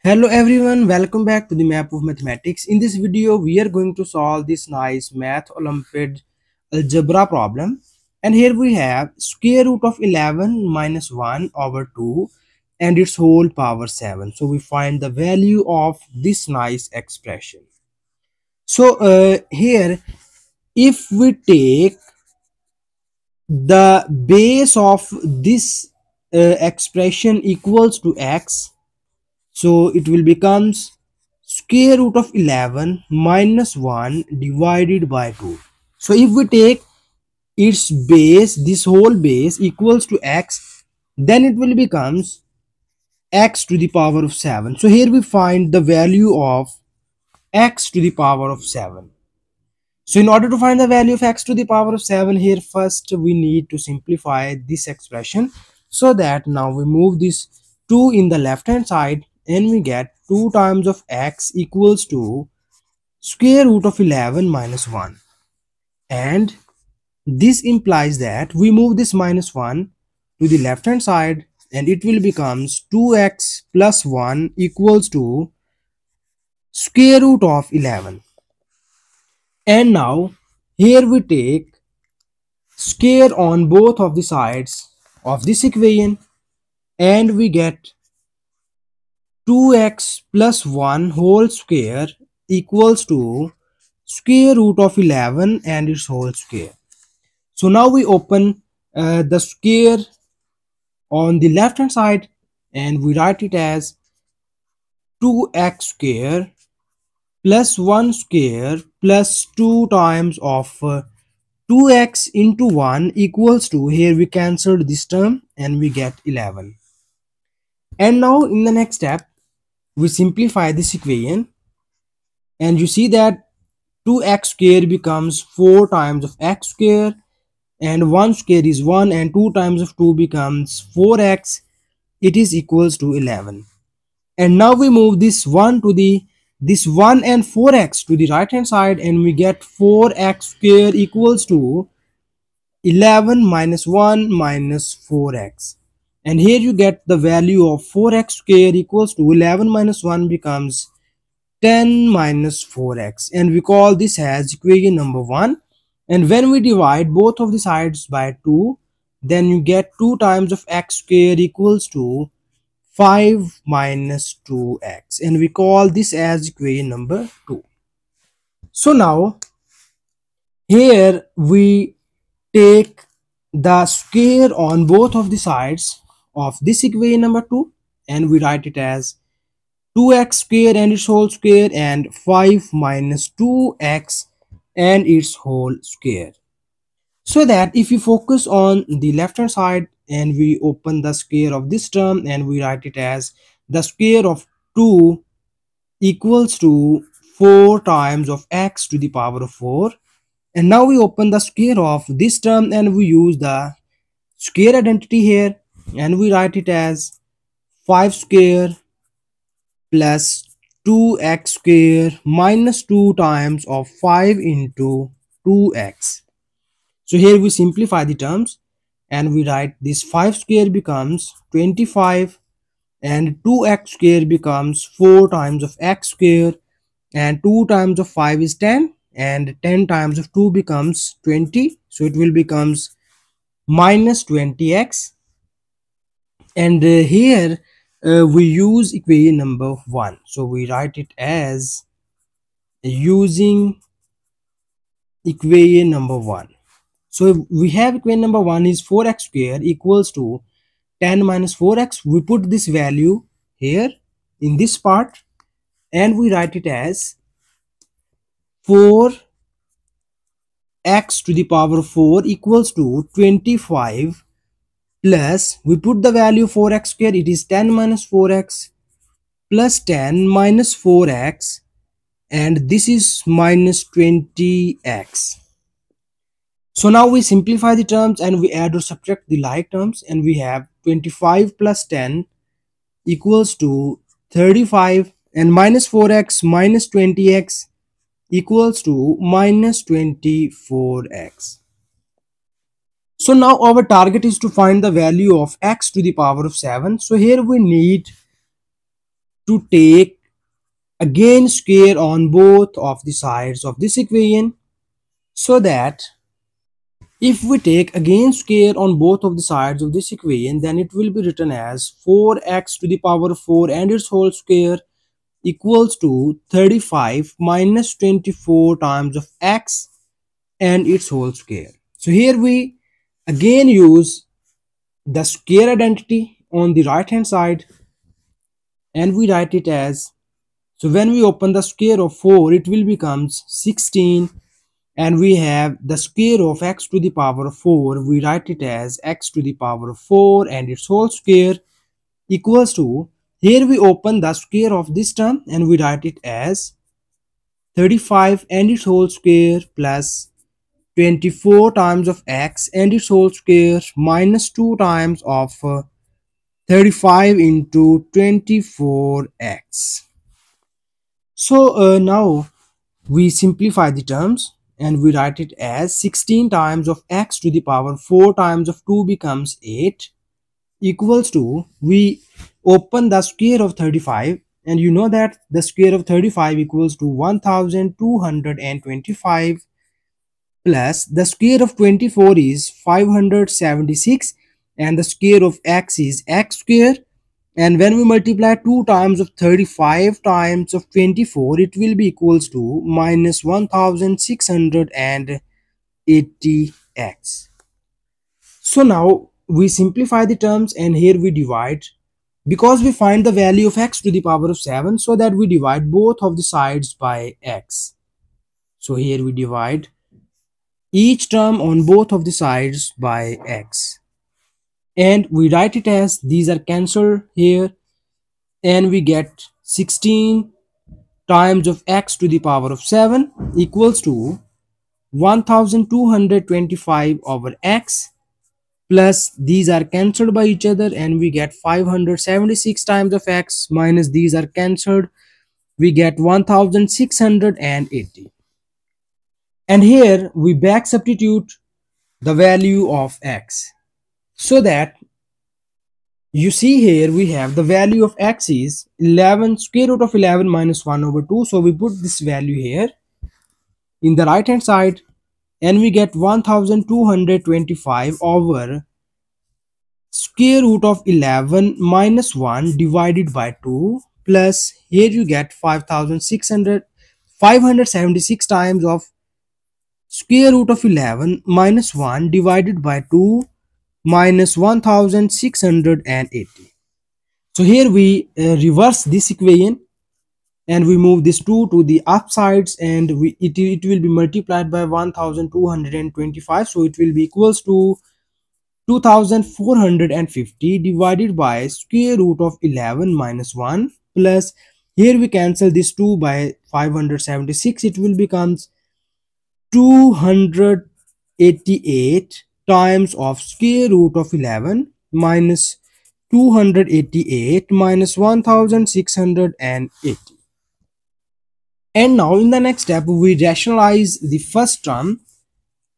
Hello everyone, welcome back to the map of mathematics. In this video, we are going to solve this nice math Olympiad algebra problem. And here we have square root of 11 minus 1 over 2 and its whole power 7. So we find the value of this nice expression. So here, if we take the base of this expression equals to x, so it will becomes square root of 11 minus 1 divided by 2. So if we take its base, this whole base equals to x, then it will becomes x to the power of 7. So here we find the value of x to the power of 7. So in order to find the value of x to the power of 7, here first we need to simplify this expression, so that now we move this 2 in the left hand side and we get 2 times of x equals to square root of 11 minus 1. And this implies that we move this minus 1 to the left hand side and it will becomes 2x plus 1 equals to square root of 11. And now here we take square on both of the sides of this equation and we get 2x plus 1 whole square equals to square root of 11 and its whole square. So now we open the square on the left hand side and we write it as 2x square plus 1 square plus 2 times of 2x into 1 equals to, here we cancelled this term and we get 11. And now in the next step we simplify this equation and you see that 2x square becomes 4 times of x square and 1 square is 1 and 2 times of 2 becomes 4x. It is equals to 11. And now we move this 1 to this 1 and 4x to the right hand side and we get 4x square equals to 11 minus 1 minus 4x. And here you get the value of 4x square equals to 11 minus 1 becomes 10 minus 4x, and we call this as equation number 1. And when we divide both of the sides by 2, then you get 2 times of x square equals to 5 minus 2x, and we call this as equation number 2. So now here we take the square on both of the sides of this equation number 2 and we write it as 2x square and its whole square and 5 minus 2x and its whole square. So that if you focus on the left hand side and we open the square of this term and we write it as the square of 2 equals to 4 times of x to the power of 4. And now we open the square of this term and we use the square identity here and we write it as 5 square plus 2x square minus 2 times of 5 into 2x. So here we simplify the terms and we write this 5 square becomes 25 and 2x square becomes 4 times of x square and 2 times of 5 is 10 and 10 times of 2 becomes 20. So it will becomes minus 20x. And here we use equation number 1. So we write it as using equation number 1. So we have equation number 1 is 4x square equals to 10 minus 4x. We put this value here in this part and we write it as 4x to the power 4 equals to 25 plus we put the value 4x square, it is 10 minus 4x plus 10 minus 4x and this is minus 20x. So now we simplify the terms and we add or subtract the like terms and we have 25 plus 10 equals to 35 and minus 4x minus 20x equals to minus 24x. So now our target is to find the value of x to the power of 7. So here we need to take again square on both of the sides of this equation, so that if we take again square on both of the sides of this equation, then it will be written as 4x to the power 4 and its whole square equals to 35 minus 24 times of x and its whole square. So here we again use the square identity on the right hand side, and we write it as, so when we open the square of 4, it will becomes 16, and we have the square of x to the power 4, we write it as x to the power 4 and its whole square equals to, here we open the square of this term and we write it as 35 and its whole square plus 24 times of x and its whole square minus 2 times of 35 into 24x. So now we simplify the terms and we write it as 16 times of x to the power 4 times of 2 becomes 8 equals to, we open the square of 35 and you know that the square of 35 equals to 1225 plus the square of 24 is 576 and the square of x is x square, and when we multiply 2 times of 35 times of 24, it will be equals to minus 1680x. So now we simplify the terms and here we divide, because we find the value of x to the power of 7, so that we divide both of the sides by x. So here we divide each term on both of the sides by x, and we write it as, these are cancelled here, and we get 16 times of x to the power of 7 equals to 1225 over x, plus these are cancelled by each other and we get 576 times of x minus these are cancelled, we get 1680. And here we back substitute the value of x, so that you see here we have the value of x is 11 square root of 11 minus 1 over 2. So we put this value here in the right hand side and we get 1225 over square root of 11 minus 1 divided by 2, plus here you get 576 times of square root of 11 minus 1 divided by 2 minus 1680. So here we reverse this equation and we move this 2 to the upsides, and it will be multiplied by 1225, so it will be equals to 2450 divided by square root of 11 minus 1, plus here we cancel this 2 by 576, it will becomes 288 times of square root of 11 minus 288 minus 1680. And now in the next step we rationalize the first term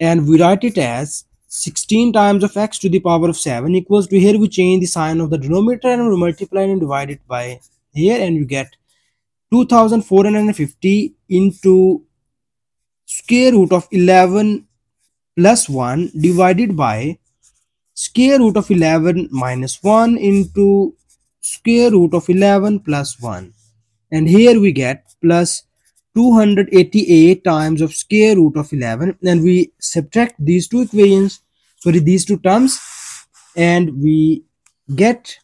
and we write it as 16 times of x to the power of 7 equals to, here we change the sign of the denominator and we multiply and divide it by here, and you get 2450 into square root of 11 plus 1 divided by square root of 11 minus 1 into square root of 11 plus 1, and here we get plus 288 times of square root of 11, and we subtract these two equations, sorry, these two terms, and we get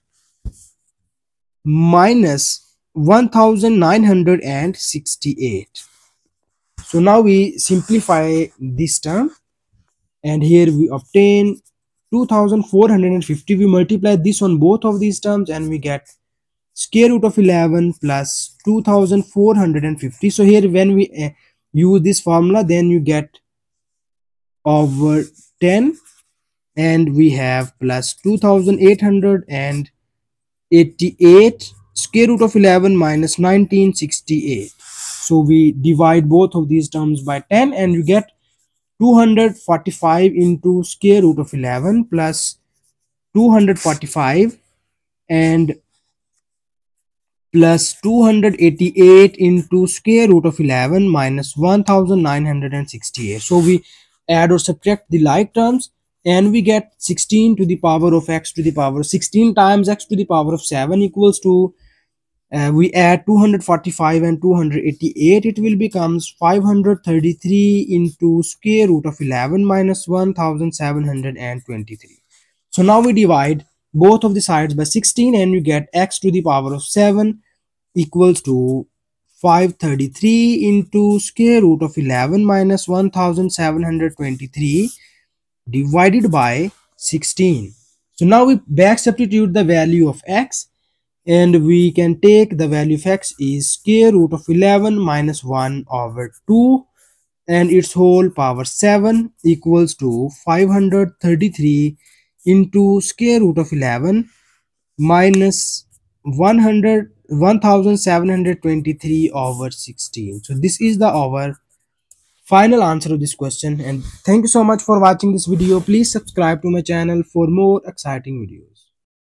minus 1968. So now we simplify this term and here we obtain 2450. We multiply this on both of these terms and we get square root of 11 plus 2450. So here when we use this formula, then you get over 10 and we have plus 2888 square root of 11 minus 1968. So we divide both of these terms by 10 and you get 245 into square root of 11 plus 245 and plus 288 into square root of 11 minus 1968. So we add or subtract the like terms and we get 16 to the power of x to the power 16 times x to the power of 7 equals to we add 245 and 288, it will becomes 533 into square root of 11 minus 1723. So now we divide both of the sides by 16 and you get x to the power of 7 equals to 533 into square root of 11 minus 1723 divided by 16. So now we back substitute the value of x and we can take the value of x is square root of 11 minus 1 over 2 and its whole power 7 equals to 533 into square root of 11 minus 1723 over 16. So this is our final answer of this question, and thank you so much for watching this video. Please subscribe to my channel for more exciting videos.